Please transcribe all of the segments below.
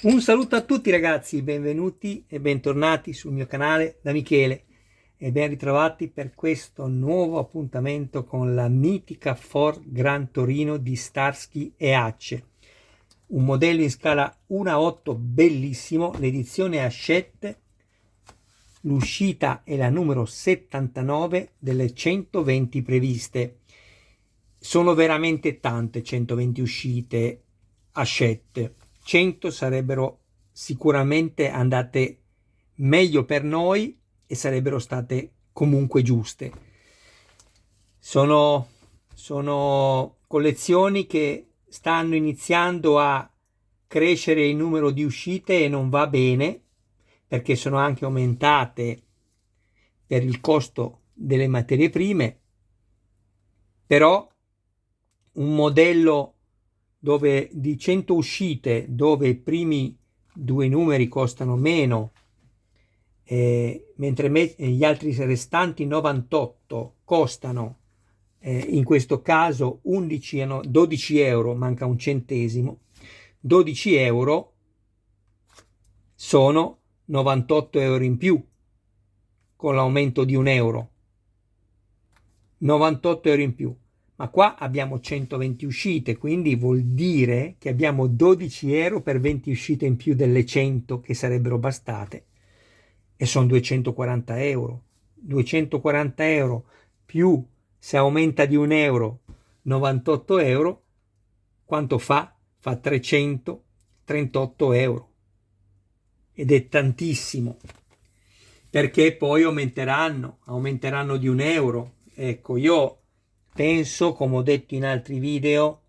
Un saluto a tutti ragazzi, benvenuti e bentornati sul mio canale da Michele e ben ritrovati per questo nuovo appuntamento con la mitica Ford Gran Torino di Starsky e Hutch, un modello in scala 1:8 bellissimo, l'edizione Hachette, l'uscita è la numero 79 delle 120 previste. Sono veramente tante 120 uscite Hachette. 100 sarebbero sicuramente andate meglio per noi e sarebbero state comunque giuste. Sono collezioni che stanno iniziando a crescere il numero di uscite e non va bene, perché sono anche aumentate per il costo delle materie prime, però un modello dove di 100 uscite, dove i primi due numeri costano meno, mentre gli altri restanti 98 costano in questo caso 12 euro, manca un centesimo, 12 euro sono 98 euro in più con l'aumento di un euro, 98 euro in più. Ma qua abbiamo 120 uscite, quindi vuol dire che abbiamo 12 euro per 20 uscite in più delle 100 che sarebbero bastate, e sono 240 euro. 240 euro più, se aumenta di un euro, 98 euro, quanto fa? Fa 338 euro. Ed è tantissimo, perché poi aumenteranno di un euro. Ecco, io penso, come ho detto in altri video,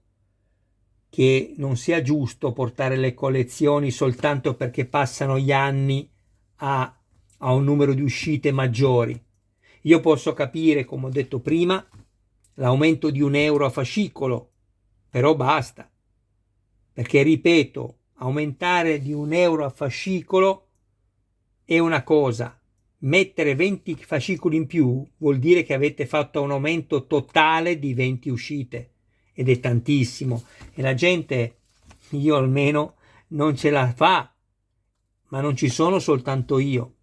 che non sia giusto portare le collezioni soltanto perché passano gli anni a un numero di uscite maggiori. Io posso capire, come ho detto prima, l'aumento di un euro a fascicolo, però basta, perché ripeto, aumentare di un euro a fascicolo è una cosa. Mettere 20 fascicoli in più vuol dire che avete fatto un aumento totale di 20 uscite, ed è tantissimo, e la gente, io almeno, non ce la fa. Ma non ci sono soltanto io,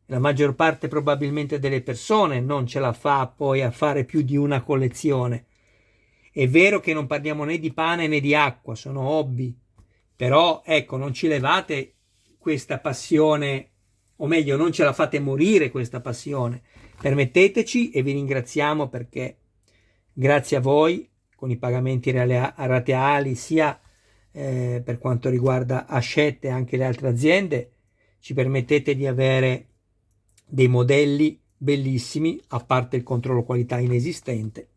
la maggior parte probabilmente delle persone non ce la fa poi a fare più di una collezione. È vero che non parliamo né di pane né di acqua, sono hobby, però ecco, non ci levate questa passione, o meglio, non ce la fate morire questa passione. Permetteteci, e vi ringraziamo, perché grazie a voi, con i pagamenti rateali, sia per quanto riguarda Hachette e anche le altre aziende, ci permettete di avere dei modelli bellissimi, a parte il controllo qualità inesistente,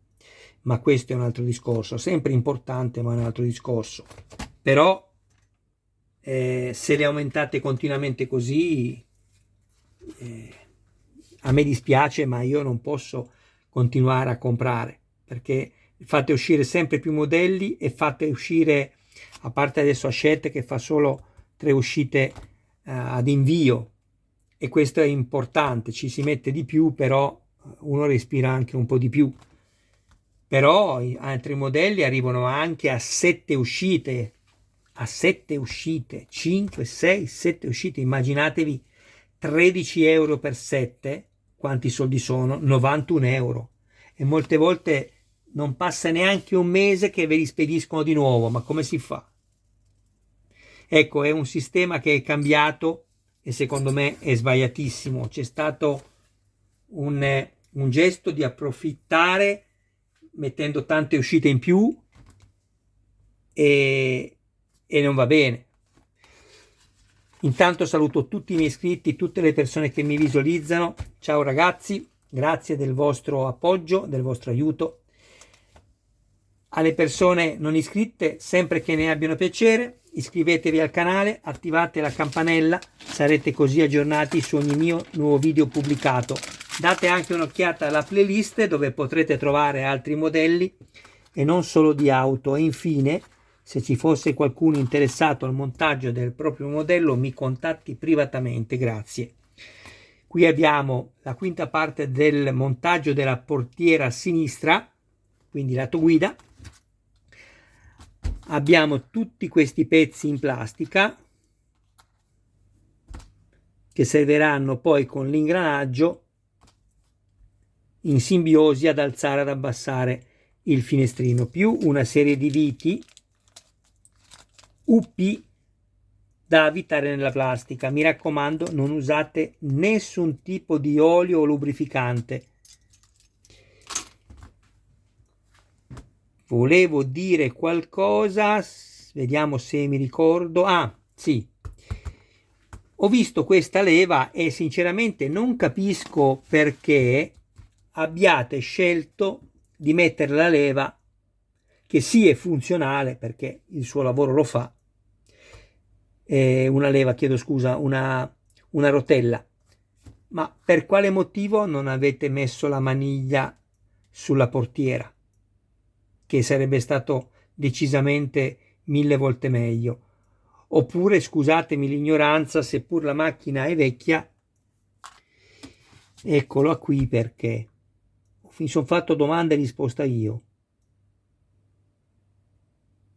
ma questo è un altro discorso, sempre importante, ma è un altro discorso. Però se le aumentate continuamente così, a me dispiace, ma io non posso continuare a comprare, perché fate uscire sempre più modelli e fate uscire, a parte adesso Hachette che fa solo 3 uscite ad invio, e questo è importante, ci si mette di più, però uno respira anche un po' di più. Però altri modelli arrivano anche a 7 uscite, 5, 6, 7 uscite. Immaginatevi 13 euro per 7, quanti soldi sono? 91 euro. E molte volte non passa neanche un mese che ve li spediscono di nuovo. Ma come si fa? Ecco, è un sistema che è cambiato e secondo me è sbagliatissimo. C'è stato un gesto di approfittare mettendo tante uscite in più, e non va bene. Intanto saluto tutti i miei iscritti, tutte le persone che mi visualizzano. Ciao ragazzi, grazie del vostro appoggio, del vostro aiuto. Alle persone non iscritte, sempre che ne abbiano piacere, iscrivetevi al canale, attivate la campanella, sarete così aggiornati su ogni mio nuovo video pubblicato. Date anche un'occhiata alla playlist, dove potrete trovare altri modelli e non solo di auto. E infine, se ci fosse qualcuno interessato al montaggio del proprio modello, mi contatti privatamente, grazie. Qui abbiamo la quinta parte del montaggio della portiera a sinistra, quindi lato guida. Abbiamo tutti questi pezzi in plastica, che serviranno poi con l'ingranaggio in simbiosi ad alzare, ad abbassare il finestrino, più una serie di viti UP da avvitare nella plastica. Mi raccomando, non usate nessun tipo di olio o lubrificante. Volevo dire qualcosa, vediamo se mi ricordo. Ah, sì. Ho visto questa leva e sinceramente non capisco perché abbiate scelto di mettere la leva, che sì è funzionale perché il suo lavoro lo fa, una leva, chiedo scusa, una rotella, ma per quale motivo non avete messo la maniglia sulla portiera, che sarebbe stato decisamente 1000 volte meglio? Oppure, scusatemi l'ignoranza, seppur la macchina è vecchia, eccolo qui perché mi sono fatto domanda e risposta io.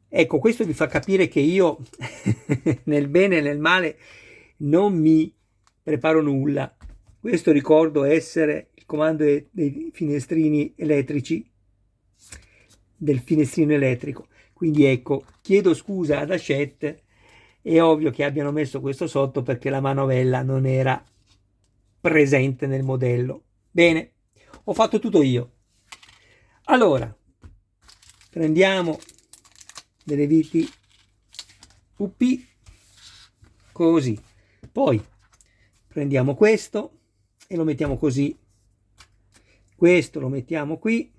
Ecco, questo vi fa capire che io nel bene e nel male non mi preparo nulla. Questo ricordo essere il comando dei finestrini elettrici, del finestrino elettrico. Quindi ecco, chiedo scusa ad Hachette, è ovvio che abbiano messo questo sotto perché la manovella non era presente nel modello. Bene, ho fatto tutto io. Allora, prendiamo delle viti UP così, poi prendiamo questo e lo mettiamo così, questo lo mettiamo qui,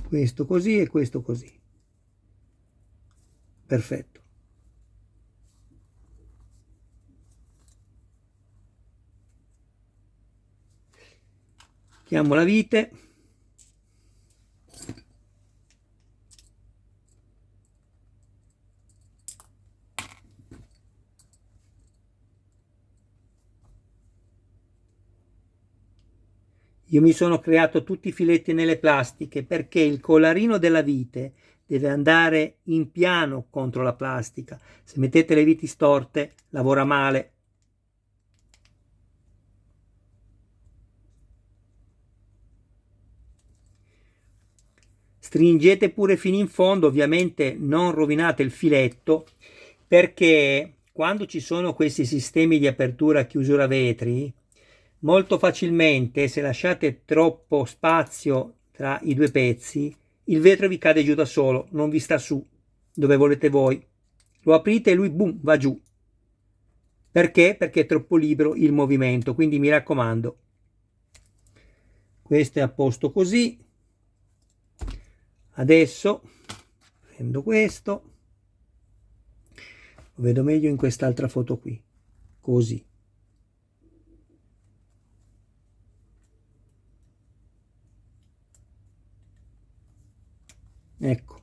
questo così e questo così, perfetto. Mettiamo la vite, io mi sono creato tutti i filetti nelle plastiche perché il collarino della vite deve andare in piano contro la plastica. Se mettete le viti storte lavora male. Stringete pure fino in fondo, ovviamente non rovinate il filetto, perché quando ci sono questi sistemi di apertura e chiusura vetri, molto facilmente, se lasciate troppo spazio tra i due pezzi, il vetro vi cade giù da solo, non vi sta su dove volete voi. Lo aprite e lui boom va giù. Perché? Perché è troppo libero il movimento, quindi mi raccomando, questo è a posto così. Adesso prendo questo, lo vedo meglio in quest'altra foto qui, così. Ecco.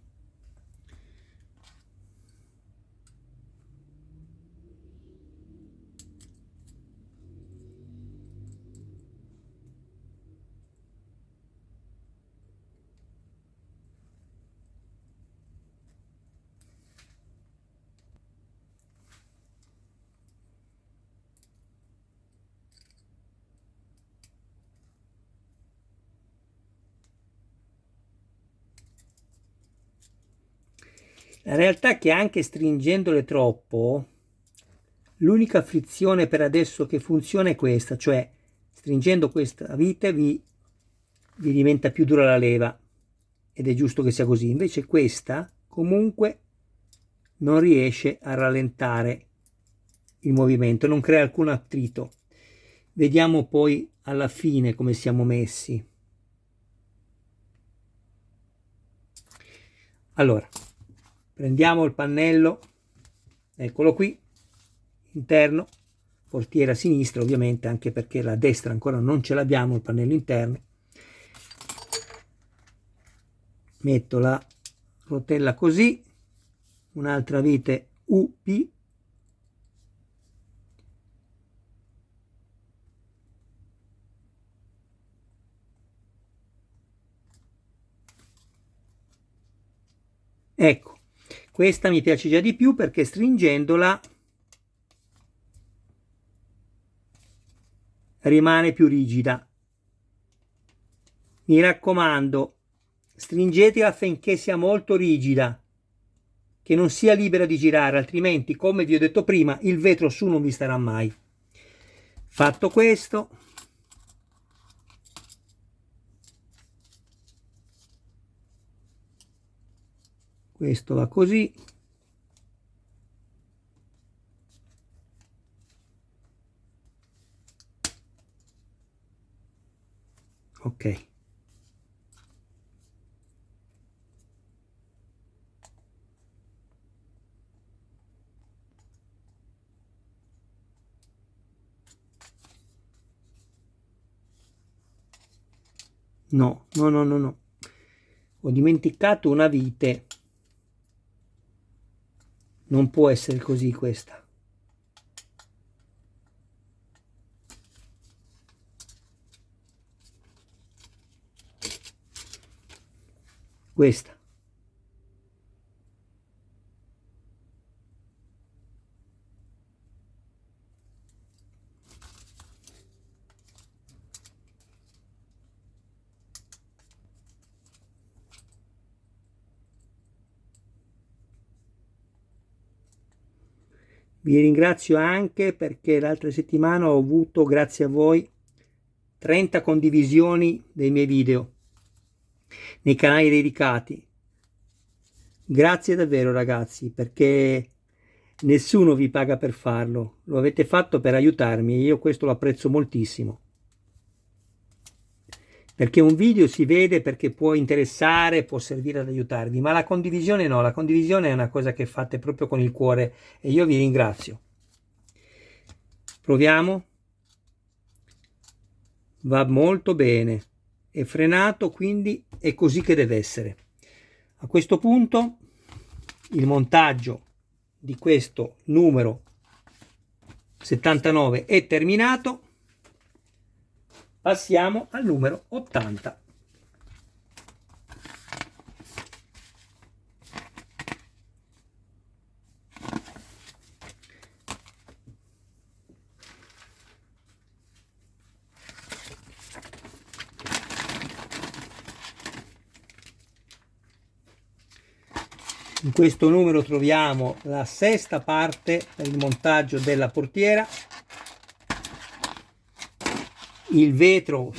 La realtà è che anche stringendole troppo, l'unica frizione per adesso che funziona è questa, cioè stringendo questa vite vi diventa più dura la leva ed è giusto che sia così. Invece questa comunque non riesce a rallentare il movimento, non crea alcun attrito. Vediamo poi alla fine come siamo messi. Allora, prendiamo il pannello, eccolo qui, interno, portiera a sinistra ovviamente, anche perché la destra ancora non ce l'abbiamo, il pannello interno. Metto la rotella così, un'altra vite UP, Ecco, questa mi piace già di più perché stringendola rimane più rigida. Mi raccomando, stringetela affinché sia molto rigida, che non sia libera di girare, altrimenti, come vi ho detto prima, il vetro su non vi starà mai. Fatto questo, questo va così. Ok. No, no, no, no, no. Ho dimenticato una vite. Non può essere così questa. Questa. Vi ringrazio anche perché l'altra settimana ho avuto, grazie a voi, 30 condivisioni dei miei video nei canali dedicati. Grazie davvero ragazzi, perché nessuno vi paga per farlo, lo avete fatto per aiutarmi e io questo lo apprezzo moltissimo. Perché un video si vede perché può interessare, può servire ad aiutarvi, ma la condivisione no, la condivisione è una cosa che fate proprio con il cuore e io vi ringrazio. Proviamo. Va molto bene, è frenato, quindi è così che deve essere. A questo punto il montaggio di questo numero 79 è terminato. Passiamo al numero 80. In questo numero troviamo la sesta parte per il montaggio della portiera. Il vetro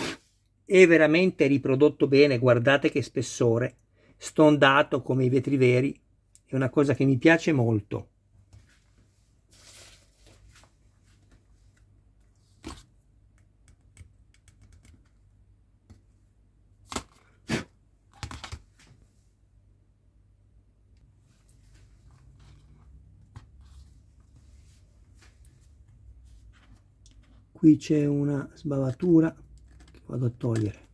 è veramente riprodotto bene, guardate che spessore, stondato come i vetri veri, è una cosa che mi piace molto. Qui c'è una sbavatura che vado a togliere.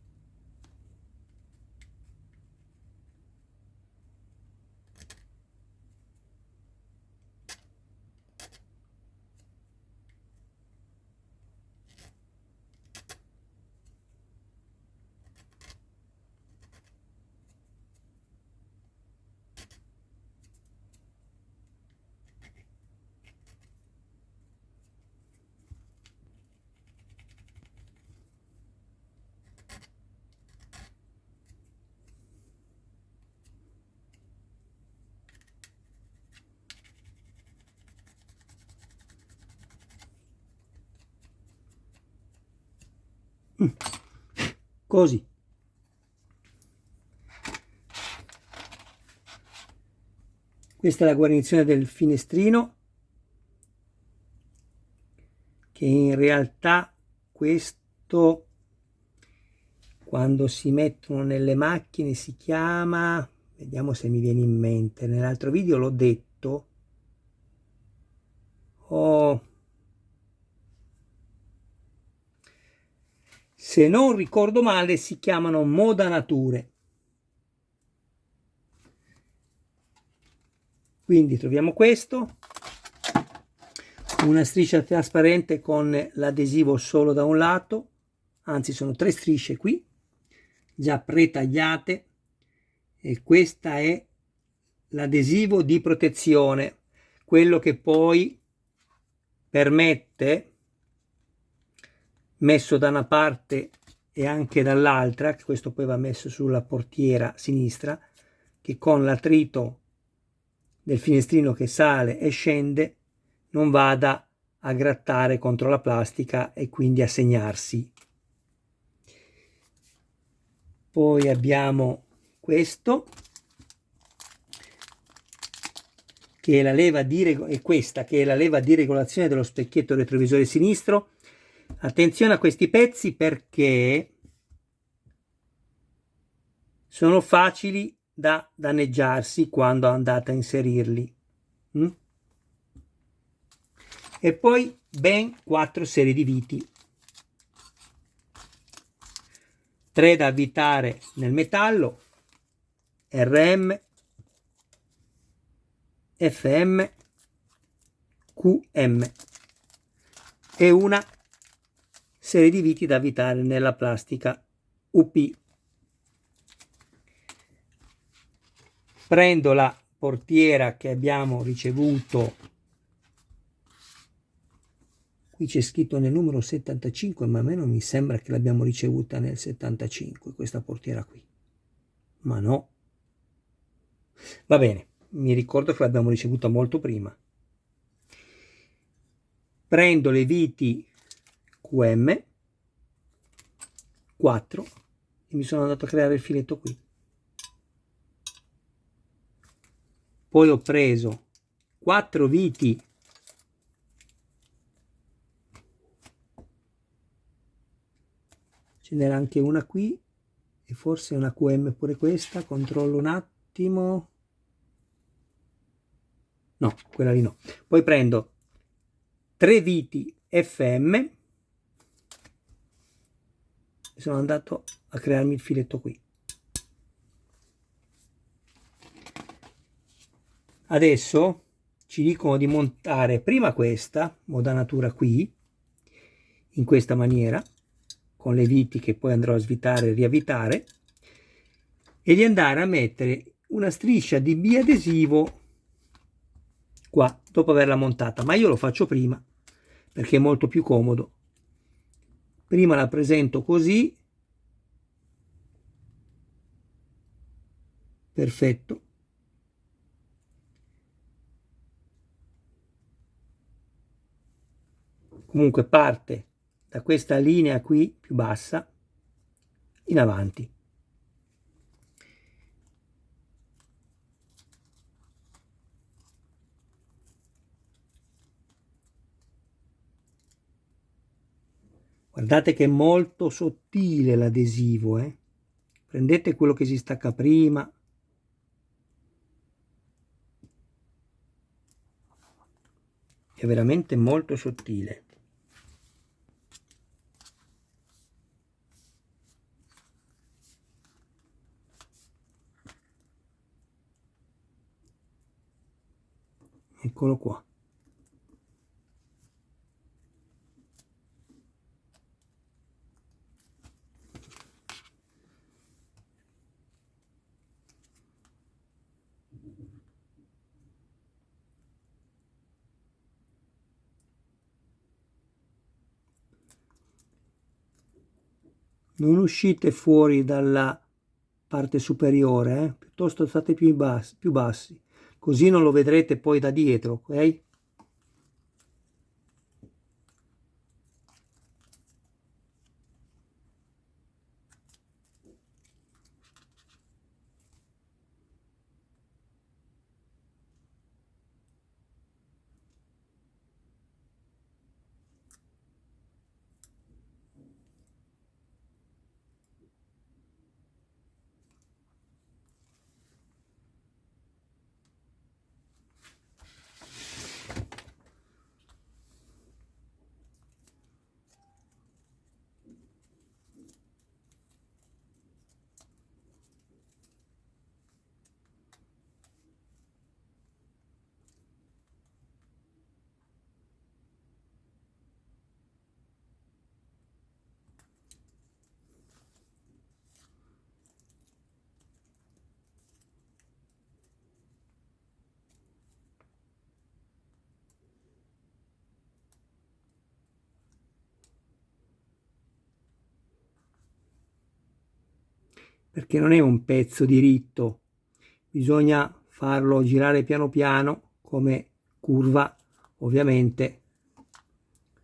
Così. Questa è la guarnizione del finestrino, che in realtà questo quando si mettono nelle macchine si chiama, vediamo se mi viene in mente, nell'altro video l'ho detto, se non ricordo male si chiamano modanature. Quindi troviamo questo, una striscia trasparente con l'adesivo solo da un lato, anzi sono 3 strisce qui, già pretagliate, e questa è l'adesivo di protezione, quello che poi permette, messo da una parte e anche dall'altra, questo poi va messo sulla portiera sinistra, che con l'attrito del finestrino che sale e scende non vada a grattare contro la plastica e quindi a segnarsi. Poi abbiamo questo, che è la leva di questa che è la leva di regolazione dello specchietto retrovisore sinistro. Attenzione a questi pezzi perché sono facili da danneggiarsi quando andate a inserirli. E poi ben 4 serie di viti, 3 da avvitare nel metallo, RM, FM, QM e una serie di viti da avvitare nella plastica UP. Prendo la portiera che abbiamo ricevuto, qui c'è scritto nel numero 75, ma a me non mi sembra che l'abbiamo ricevuta nel 75 questa portiera qui, ma no, va bene, mi ricordo che l'abbiamo ricevuta molto prima. Prendo le viti QM 4 e mi sono andato a creare il filetto qui. Poi ho preso 4 viti ce n'era anche una qui e forse una QM pure questa, controllo un attimo, no, quella lì no. Poi prendo 3 viti FM e sono andato a crearmi il filetto qui. Adesso ci dicono di montare prima questa modanatura qui in questa maniera con le viti che poi andrò a svitare e riavvitare, e di andare a mettere una striscia di biadesivo qua dopo averla montata, ma io lo faccio prima perché è molto più comodo. Prima la presento così, perfetto, comunque parte da questa linea qui più bassa in avanti. Guardate che è molto sottile l'adesivo, prendete quello che si stacca prima, è veramente molto sottile. Eccolo qua. Non uscite fuori dalla parte superiore, piuttosto state più bassi, così non lo vedrete poi da dietro, ok? perché non è un pezzo diritto, bisogna farlo girare piano piano come curva ovviamente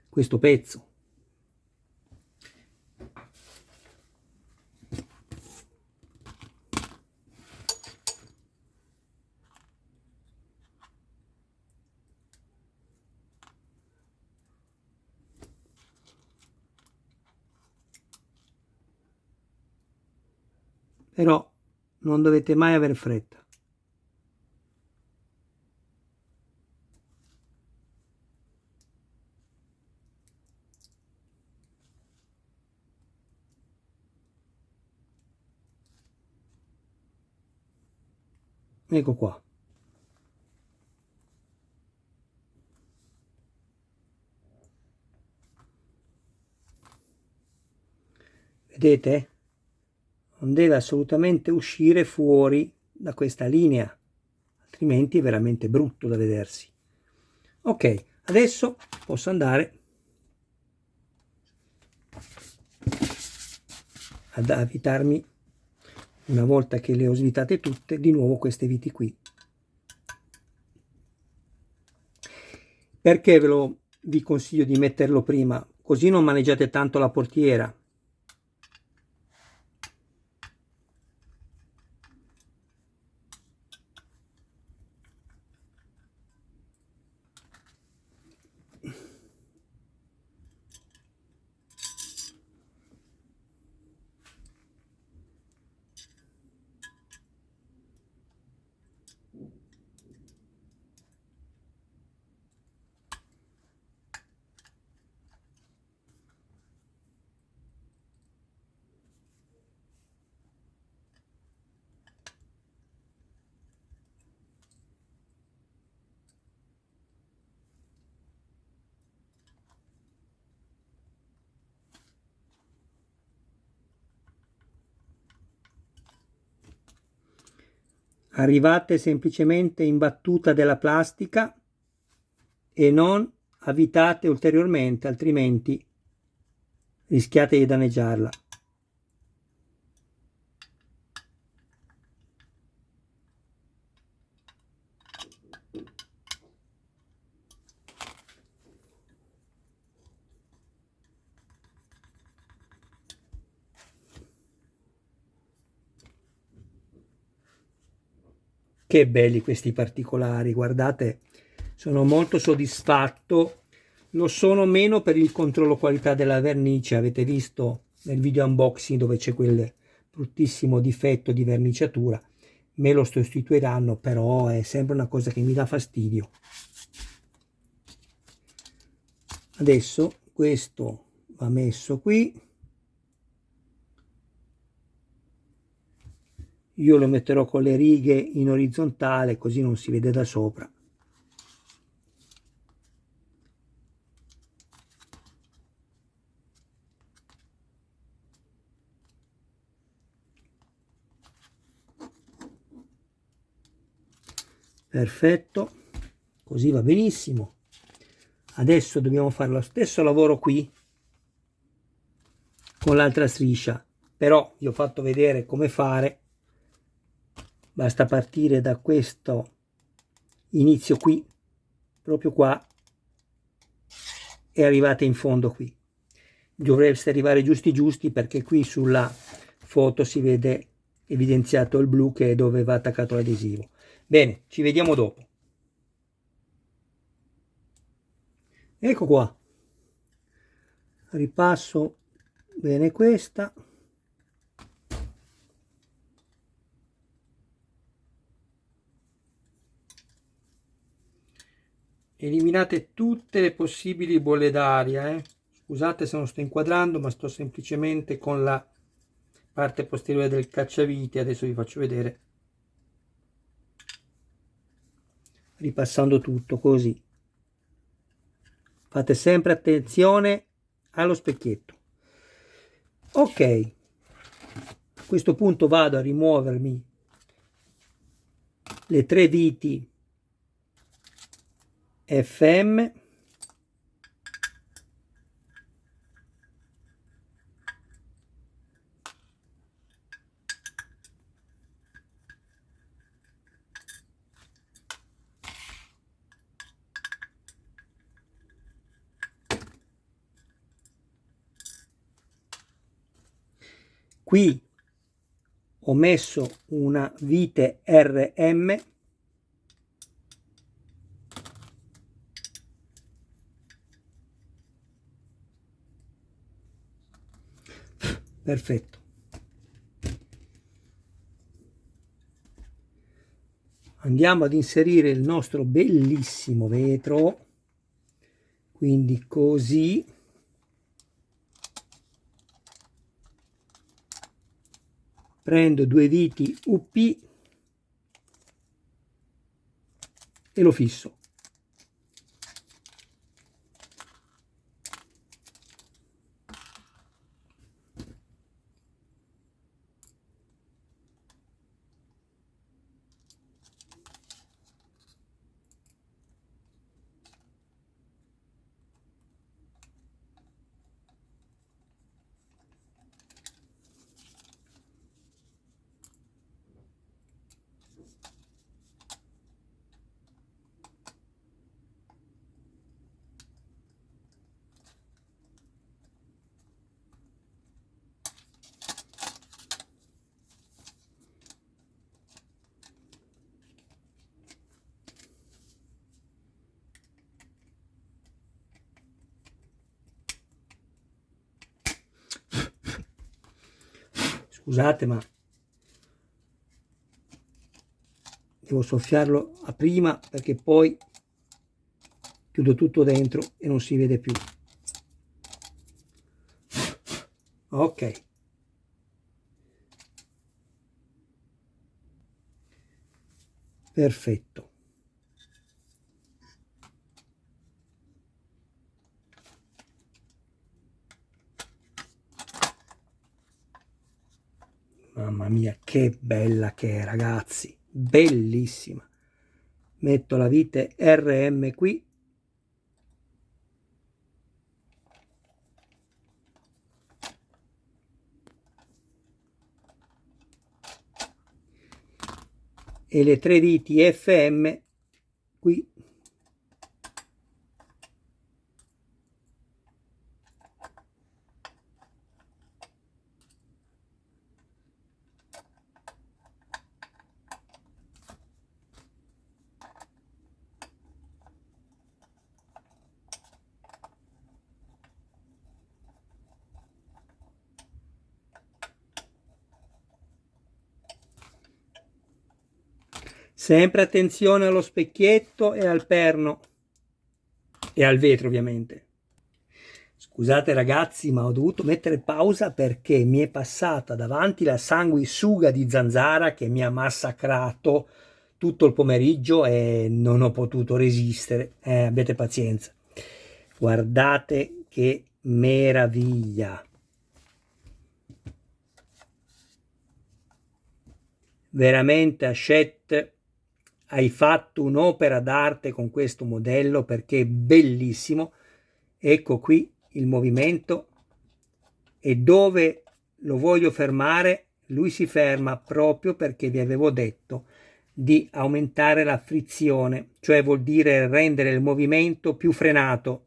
questo pezzo. Però non dovete mai avere fretta. Ecco qua. Vedete? Non deve assolutamente uscire fuori da questa linea, altrimenti è veramente brutto da vedersi. Ok, adesso posso andare ad avvitarmi, una volta che le ho svitate tutte, di nuovo queste viti qui. Perché vi consiglio di metterlo prima? Così non maneggiate tanto la portiera. Arrivate semplicemente in battuta della plastica e non avvitate ulteriormente, altrimenti rischiate di danneggiarla. Che belli questi particolari, guardate, sono molto soddisfatto. Lo sono meno per il controllo qualità della vernice, avete visto nel video unboxing dove c'è quel bruttissimo difetto di verniciatura, me lo sostituiranno, però è sempre una cosa che mi dà fastidio. Adesso questo va messo qui, io lo metterò con le righe in orizzontale così non si vede da sopra. Perfetto, così va benissimo. Adesso dobbiamo fare lo stesso lavoro qui con l'altra striscia, però vi ho fatto vedere come fare. Basta partire da questo inizio qui, proprio qua, e arrivate in fondo qui. Dovreste arrivare giusti perché qui sulla foto si vede evidenziato il blu che è dove va attaccato l'adesivo. Bene, ci vediamo dopo. Ecco qua, ripasso bene questa. Eliminate tutte le possibili bolle d'aria. Scusate se non sto inquadrando, ma sto semplicemente con la parte posteriore del cacciavite. Adesso vi faccio vedere. Ripassando tutto così. Fate sempre attenzione allo specchietto. Ok, a questo punto vado a rimuovermi le 3 viti FM Qui ho messo una vite RM, perfetto. Andiamo ad inserire il nostro bellissimo vetro, quindi così. Prendo due viti UP e lo fisso. Scusate, ma devo soffiarlo a prima perché poi chiudo tutto dentro e non si vede più. Ok. Perfetto. Mamma mia, che bella che è, ragazzi, bellissima. Metto la vite RM qui. E le tre viti FM qui. Sempre attenzione allo specchietto e al perno e al vetro, ovviamente. Scusate ragazzi, ma ho dovuto mettere pausa perché mi è passata davanti la sanguisuga di zanzara che mi ha massacrato tutto il pomeriggio e non ho potuto resistere. Abbiate pazienza. Guardate che meraviglia. Veramente, Hachette, hai fatto un'opera d'arte con questo modello perché è bellissimo. Ecco qui il movimento e dove lo voglio fermare, lui si ferma proprio perché vi avevo detto di aumentare la frizione, cioè vuol dire rendere il movimento più frenato.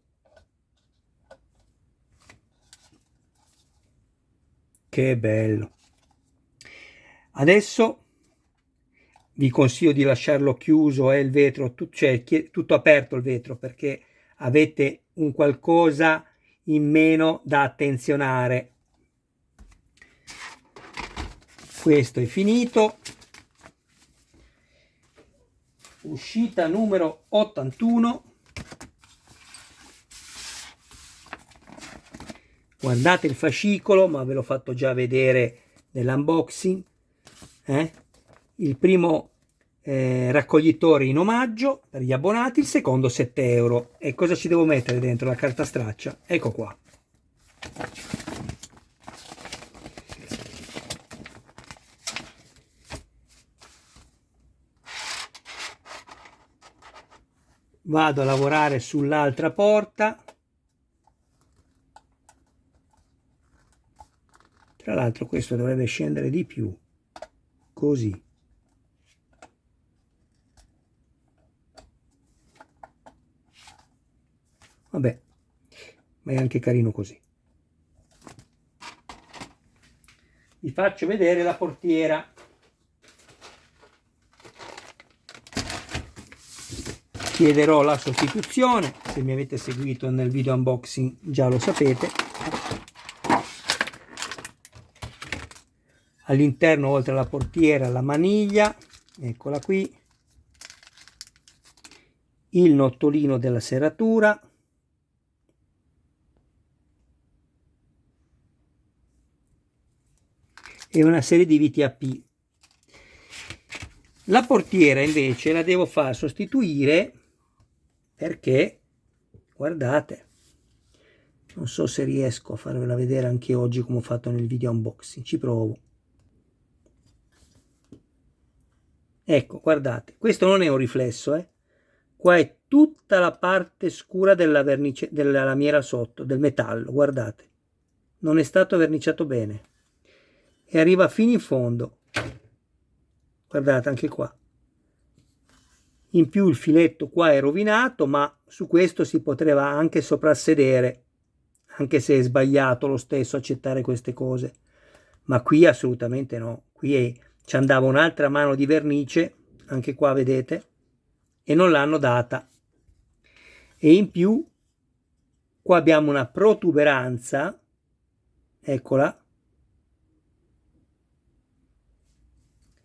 Che bello. Adesso vi consiglio di lasciarlo chiuso, il vetro, cioè tutto aperto il vetro, perché avete un qualcosa in meno da attenzionare. Questo è finito. Uscita numero 81. Guardate il fascicolo, ma ve l'ho fatto già vedere nell'unboxing. Il primo raccoglitore in omaggio per gli abbonati, il secondo 7 euro. E cosa ci devo mettere dentro? La carta straccia. Ecco qua. Vado a lavorare sull'altra porta. Tra l'altro questo dovrebbe scendere di più, così. Vabbè, ma è anche carino così. vi faccio vedere la portiera. Chiederò la sostituzione, se mi avete seguito nel video unboxing già lo sapete. All'interno, oltre alla portiera, la maniglia, eccola qui, il nottolino della serratura, e una serie di viti AP. La portiera invece la devo far sostituire perché, guardate, non so se riesco a farvela vedere anche oggi come ho fatto nel video unboxing, ci provo. Ecco, guardate, questo non è un riflesso, qua è tutta la parte scura della vernice, della lamiera sotto, del metallo, guardate, non è stato verniciato bene e arriva fino in fondo, guardate anche qua. In più il filetto qua è rovinato, ma su questo si poteva anche soprassedere, anche se è sbagliato lo stesso accettare queste cose, ma qui assolutamente no, qui ci andava un'altra mano di vernice, anche qua vedete, e non l'hanno data. E in più qua abbiamo una protuberanza, eccola,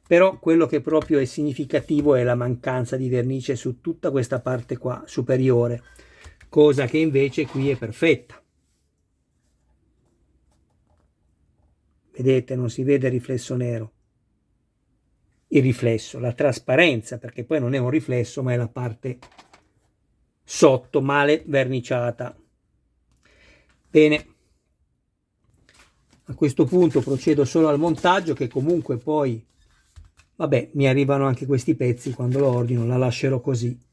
però quello che proprio è significativo è la mancanza di vernice su tutta questa parte qua superiore, cosa che invece qui è perfetta. Vedete, non si vede il riflesso nero. Il riflesso, la trasparenza, perché poi non è un riflesso ma è la parte sotto male verniciata. Bene, a questo punto procedo solo al montaggio, che comunque poi, vabbè, mi arrivano anche questi pezzi quando lo ordino, la lascerò così.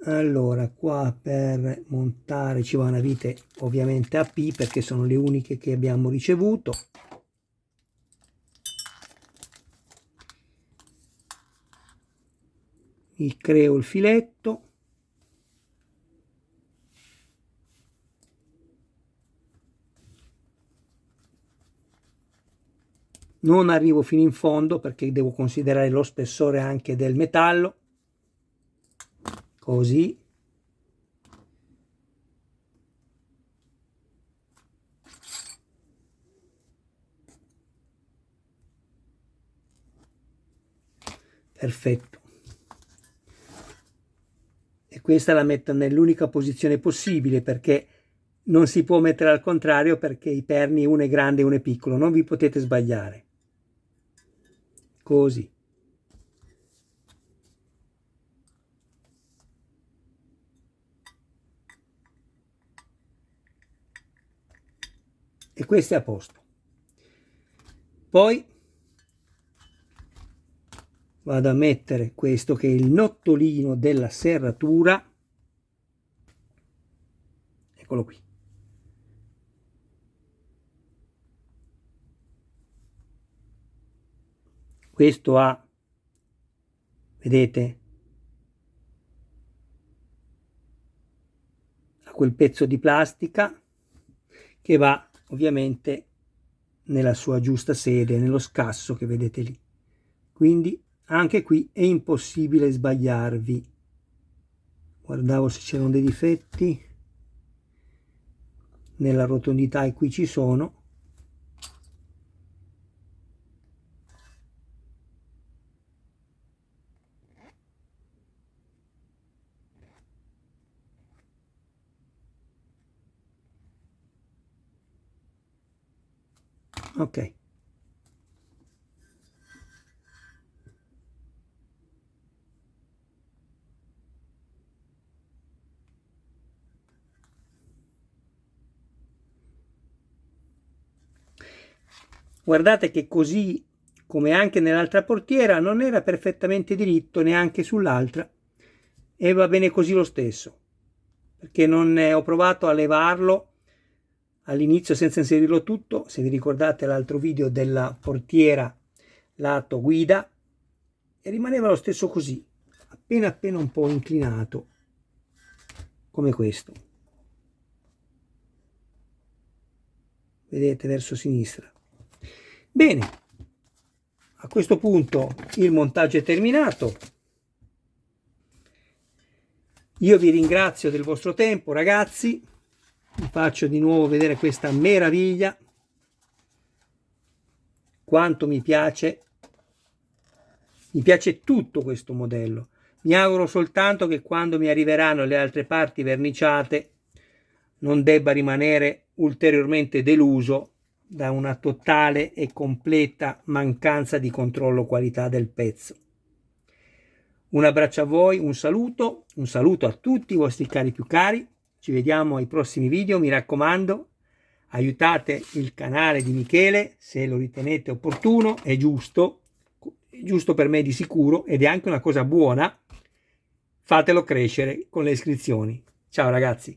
Allora, qua per montare ci va una vite ovviamente AP, perché sono le uniche che abbiamo ricevuto. Creo il filetto. Non arrivo fino in fondo perché devo considerare lo spessore anche del metallo. Così. Perfetto. E questa la metto nell'unica posizione possibile, perché non si può mettere al contrario, perché i perni uno è grande e uno è piccolo, non vi potete sbagliare. Così. E questo è a posto. Poi vado a mettere questo che è il nottolino della serratura, eccolo qui. Questo ha, vedete, ha quel pezzo di plastica che va ovviamente nella sua giusta sede, nello scasso che vedete lì. Quindi anche qui è impossibile sbagliarvi. Guardavo se c'erano dei difetti nella rotondità, e qui ci sono. Ok. Guardate che così come anche nell'altra portiera non era perfettamente diritto neanche sull'altra, e va bene così lo stesso, perché non ho provato a levarlo all'inizio senza inserirlo tutto. Se vi ricordate l'altro video della portiera lato guida, e rimaneva lo stesso così, appena un po' inclinato come questo. vedete, verso sinistra. Bene, a questo punto il montaggio è terminato. Io vi ringrazio del vostro tempo, ragazzi. Vi faccio di nuovo vedere questa meraviglia. Quanto mi piace tutto questo modello. Mi auguro soltanto che quando mi arriveranno le altre parti verniciate non debba rimanere ulteriormente deluso da una totale e completa mancanza di controllo qualità del pezzo. Un abbraccio a voi, un saluto a tutti i vostri cari più cari. Ci vediamo ai prossimi video, mi raccomando, aiutate il canale di Michele se lo ritenete opportuno, è giusto per me di sicuro, ed è anche una cosa buona. Fatelo crescere con le iscrizioni. Ciao ragazzi.